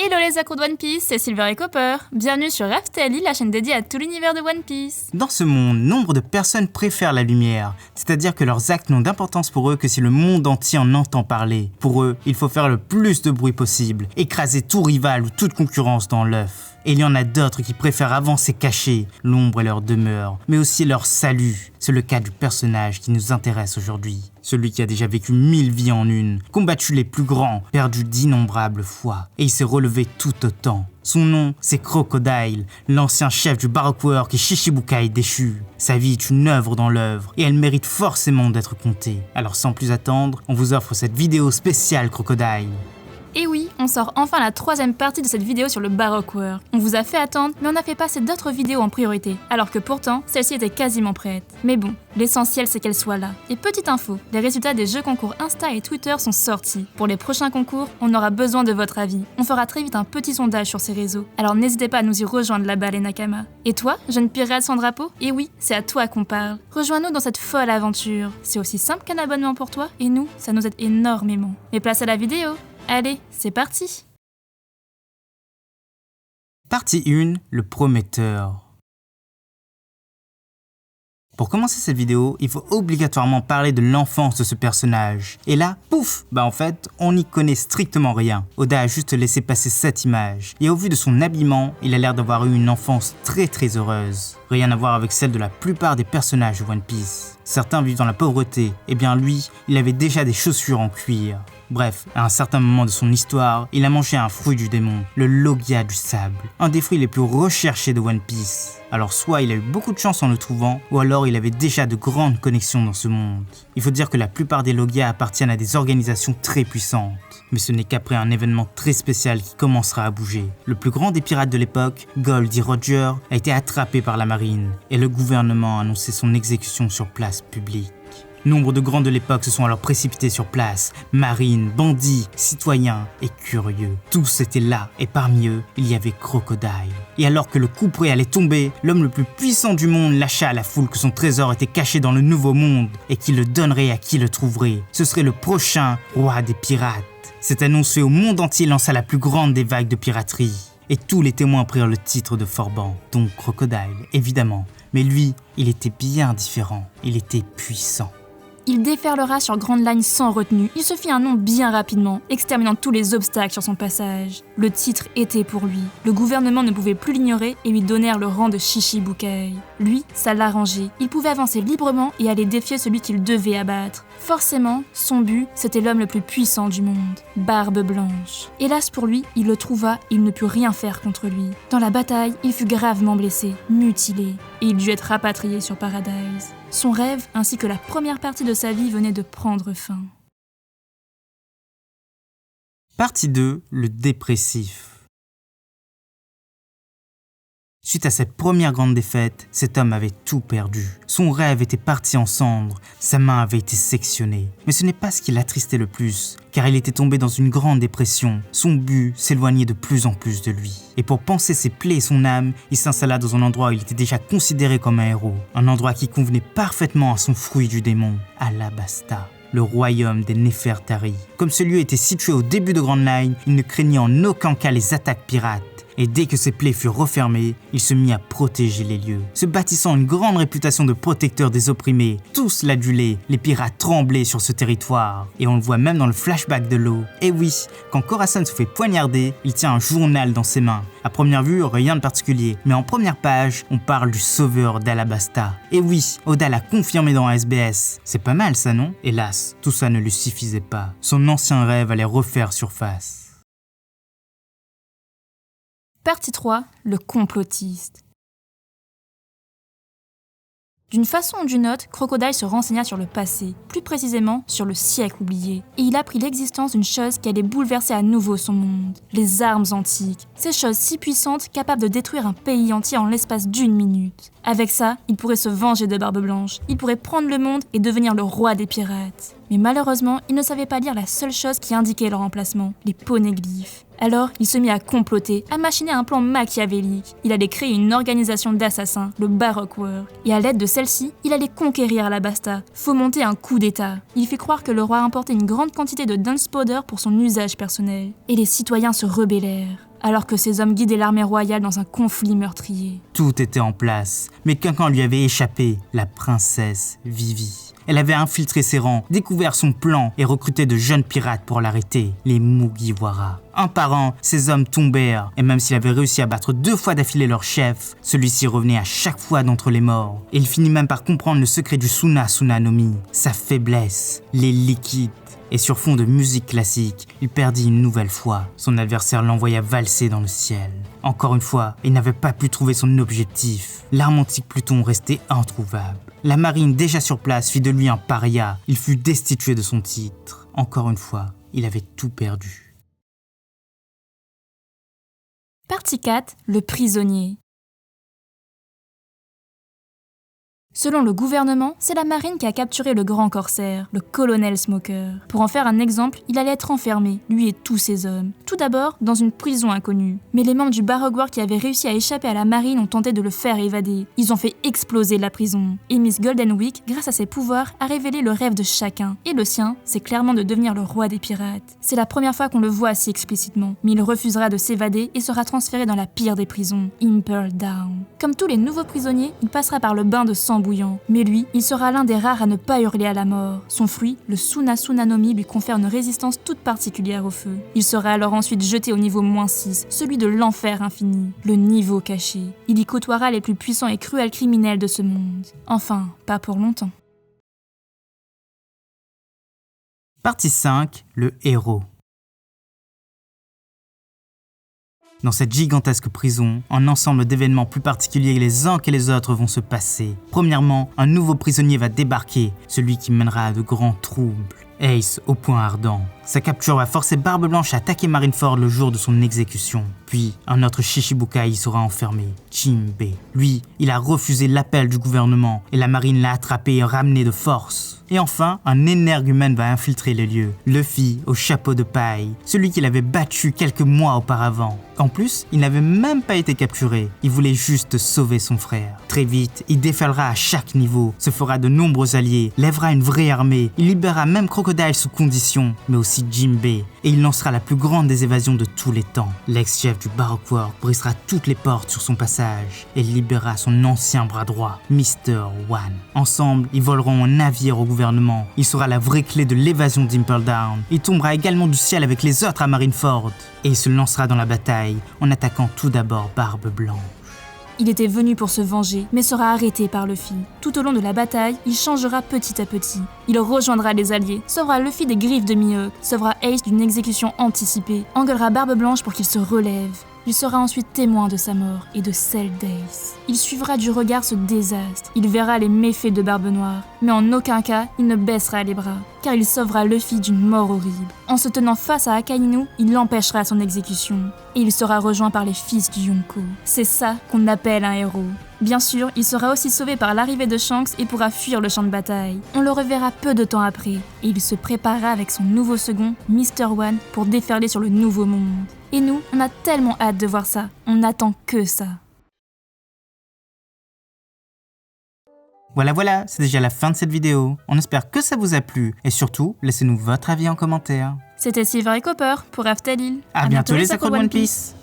Hello les accros de One Piece, c'est Silver et Copper. Bienvenue sur Raftalie, la chaîne dédiée à tout l'univers de One Piece. Dans ce monde, nombre de personnes préfèrent la lumière, c'est-à-dire que leurs actes n'ont d'importance pour eux que si le monde entier en entend parler. Pour eux, il faut faire le plus de bruit possible, écraser tout rival ou toute concurrence dans l'œuf. Et il y en a d'autres qui préfèrent avancer cachés, l'ombre est leur demeure, mais aussi leur salut. C'est le cas du personnage qui nous intéresse aujourd'hui. Celui qui a déjà vécu 1000 vies en une, combattu les plus grands, perdu d'innombrables fois, et il s'est relevé tout autant. Son nom, c'est Crocodile, l'ancien chef du Baroque et Shishibukai déchu. Sa vie est une œuvre dans l'œuvre, et elle mérite forcément d'être contée. Alors sans plus attendre, on vous offre cette vidéo spéciale Crocodile. Et oui, on sort enfin la troisième partie de cette vidéo sur le Baroque War. On vous a fait attendre, mais on a fait passer d'autres vidéos en priorité, alors que pourtant, celle-ci était quasiment prête. Mais bon, l'essentiel c'est qu'elle soit là. Et petite info, les résultats des jeux concours Insta et Twitter sont sortis. Pour les prochains concours, on aura besoin de votre avis. On fera très vite un petit sondage sur ces réseaux. Alors n'hésitez pas à nous y rejoindre là-bas les Nakama. Et toi, jeune pirate sans drapeau? Et oui, c'est à toi qu'on parle. Rejoins-nous dans cette folle aventure. C'est aussi simple qu'un abonnement pour toi, et nous, ça nous aide énormément. Mais place à la vidéo. Allez, c'est parti! Partie 1, le prometteur. Pour commencer cette vidéo, il faut obligatoirement parler de l'enfance de ce personnage. Et là, pouf! En fait, on n'y connaît strictement rien. Oda a juste laissé passer cette image. Et au vu de son habillement, il a l'air d'avoir eu une enfance très heureuse. Rien à voir avec celle de la plupart des personnages de One Piece. Certains vivent dans la pauvreté, et bien lui, il avait déjà des chaussures en cuir. Bref, à un certain moment de son histoire, il a mangé un fruit du démon, le Logia du sable, un des fruits les plus recherchés de One Piece. Alors soit il a eu beaucoup de chance en le trouvant, ou alors il avait déjà de grandes connexions dans ce monde. Il faut dire que la plupart des Logia appartiennent à des organisations très puissantes. Mais ce n'est qu'après un événement très spécial qui commencera à bouger. Le plus grand des pirates de l'époque, Goldie Roger, a été attrapé par la marine, et le gouvernement a annoncé son exécution sur place publique. Nombre de grands de l'époque se sont alors précipités sur place, marines, bandits, citoyens et curieux. Tous étaient là, et parmi eux, il y avait Crocodile. Et alors que le coup près allait tomber, l'homme le plus puissant du monde lâcha à la foule que son trésor était caché dans le nouveau monde, et qu'il le donnerait à qui le trouverait. Ce serait le prochain roi des pirates. Cette annonce faite au monde entier lança la plus grande des vagues de piraterie. Et tous les témoins prirent le titre de Forban, donc Crocodile, évidemment. Mais lui, il était bien différent, il était puissant. Il déferlera sur Grand Line sans retenue. Il se fit un nom bien rapidement, exterminant tous les obstacles sur son passage. Le titre était pour lui. Le gouvernement ne pouvait plus l'ignorer et lui donnèrent le rang de Shishibukai. Lui, ça l'arrangeait. Il pouvait avancer librement et aller défier celui qu'il devait abattre. Forcément, son but, c'était l'homme le plus puissant du monde, Barbe Blanche. Hélas pour lui, il le trouva et il ne put rien faire contre lui. Dans la bataille, il fut gravement blessé, mutilé, et il dut être rapatrié sur Paradise. Son rêve, ainsi que la première partie de sa vie, venait de prendre fin. Partie 2, le dépressif. Suite à cette première grande défaite, cet homme avait tout perdu. Son rêve était parti en cendres, sa main avait été sectionnée. Mais ce n'est pas ce qui l'attristait le plus, car il était tombé dans une grande dépression. Son but s'éloignait de plus en plus de lui. Et pour panser ses plaies et son âme, il s'installa dans un endroit où il était déjà considéré comme un héros. Un endroit qui convenait parfaitement à son fruit du démon, Alabasta. Le royaume des Néfertari. Comme ce lieu était situé au début de Grand Line, il ne craignait en aucun cas les attaques pirates. Et dès que ses plaies furent refermées, il se mit à protéger les lieux. Se bâtissant une grande réputation de protecteur des opprimés, tous l'adulaient, les pirates tremblaient sur ce territoire. Et on le voit même dans le flashback de l'eau. Et oui, quand Corazon se fait poignarder, il tient un journal dans ses mains. À première vue, rien de particulier, mais en première page, on parle du sauveur d'Alabasta. Et oui, Oda l'a confirmé dans SBS. C'est pas mal ça, non? Hélas, tout ça ne lui suffisait pas. Son ancien rêve allait refaire surface. Partie 3, le complotiste. D'une façon ou d'une autre, Crocodile se renseigna sur le passé, plus précisément sur le siècle oublié. Et il apprit l'existence d'une chose qui allait bouleverser à nouveau son monde, les armes antiques. Ces choses si puissantes capables de détruire un pays entier en l'espace d'une minute. Avec ça, il pourrait se venger de Barbe Blanche, il pourrait prendre le monde et devenir le roi des pirates. Mais malheureusement, il ne savait pas lire la seule chose qui indiquait leur emplacement, les poneglyphes. Alors, il se mit à comploter, à machiner un plan machiavélique. Il allait créer une organisation d'assassins, le Baroque War. Et à l'aide de celle-ci, il allait conquérir Alabasta, fomenter un coup d'état. Il fit croire que le roi importait une grande quantité de Dunce Powder pour son usage personnel. Et les citoyens se rebellèrent. alors que ces hommes guidaient l'armée royale dans un conflit meurtrier. Tout était en place, mais quelqu'un lui avait échappé, la princesse Vivi. Elle avait infiltré ses rangs, découvert son plan et recruté de jeunes pirates pour l'arrêter, les Mugiwara. Un par un, ces hommes tombèrent, et même s'il avait réussi à battre 2 fois d'affilée leur chef, celui-ci revenait à chaque fois d'entre les morts. Et il finit même par comprendre le secret du Suna no Mi, sa faiblesse, les liquides. Et sur fond de musique classique, il perdit une nouvelle fois. Son adversaire l'envoya valser dans le ciel. Encore une fois, il n'avait pas pu trouver son objectif. L'arme anti-Pluton restait introuvable. La marine déjà sur place fit de lui un paria. Il fut destitué de son titre. Encore une fois, il avait tout perdu. Partie 4. Le prisonnier. Selon le gouvernement, c'est la marine qui a capturé le grand corsaire, le colonel Smoker. Pour en faire un exemple, il allait être enfermé, lui et tous ses hommes. Tout d'abord, dans une prison inconnue. Mais les membres du Baroque War qui avaient réussi à échapper à la marine ont tenté de le faire évader. Ils ont fait exploser la prison. Et Miss Goldenwick, grâce à ses pouvoirs, a révélé le rêve de chacun. Et le sien, c'est clairement de devenir le roi des pirates. C'est la première fois qu'on le voit si explicitement. Mais il refusera de s'évader et sera transféré dans la pire des prisons, Impel Down. Comme tous les nouveaux prisonniers, il passera par le bain de sang bouillant. Mais lui, il sera l'un des rares à ne pas hurler à la mort. Son fruit, le Suna no Mi, lui confère une résistance toute particulière au feu. Il sera alors ensuite jeté au niveau -6, celui de l'enfer infini, le niveau caché. Il y côtoiera les plus puissants et cruels criminels de ce monde. Enfin, pas pour longtemps. Partie 5. Le héros. Dans cette gigantesque prison, un ensemble d'événements plus particuliers les uns que les autres vont se passer. Premièrement, un nouveau prisonnier va débarquer, celui qui mènera à de grands troubles. Ace au point ardent. Sa capture va forcer Barbe Blanche à attaquer Marineford le jour de son exécution. Puis, un autre Shichibukai y sera enfermé, Jinbe. Lui, il a refusé l'appel du gouvernement et la marine l'a attrapé et ramené de force. Et enfin, un énergumène va infiltrer les lieux, Luffy au chapeau de paille, celui qu'il avait battu quelques mois auparavant. En plus, il n'avait même pas été capturé, il voulait juste sauver son frère. Très vite, il déferlera à chaque niveau, se fera de nombreux alliés, lèvera une vraie armée, il libérera même Crocodile sous condition, mais aussi Jinbe, et il lancera la plus grande des évasions de tous les temps. L'ex-chef du Baroque War brisera toutes les portes sur son passage et libérera son ancien bras droit, Mr. One. Ensemble, ils voleront un navire au gouvernement. Il sera la vraie clé de l'évasion d'Impel Down. Il tombera également du ciel avec les autres à Marineford. Et il se lancera dans la bataille en attaquant tout d'abord Barbe Blanche. Il était venu pour se venger, mais sera arrêté par Luffy. Tout au long de la bataille, il changera petit à petit. Il rejoindra les alliés, sauvera Luffy des griffes de Mihawk, sauvera Ace d'une exécution anticipée, engueulera Barbe Blanche pour qu'il se relève. Il sera ensuite témoin de sa mort et de celle d'Ace. Il suivra du regard ce désastre. Il verra les méfaits de Barbe Noire, mais en aucun cas, il ne baissera les bras, car il sauvera Luffy d'une mort horrible. En se tenant face à Akainu, il empêchera son exécution, et il sera rejoint par les fils du Yonko. C'est ça qu'on appelle un héros. Bien sûr, il sera aussi sauvé par l'arrivée de Shanks et pourra fuir le champ de bataille. On le reverra peu de temps après, et il se préparera avec son nouveau second, Mr. One, pour déferler sur le nouveau monde. Et nous, on a tellement hâte de voir ça, on n'attend que ça. Voilà, c'est déjà la fin de cette vidéo. On espère que ça vous a plu, et surtout, laissez-nous votre avis en commentaire. C'était Silver et Copper pour Aftalil. À bientôt les accros de One Piece.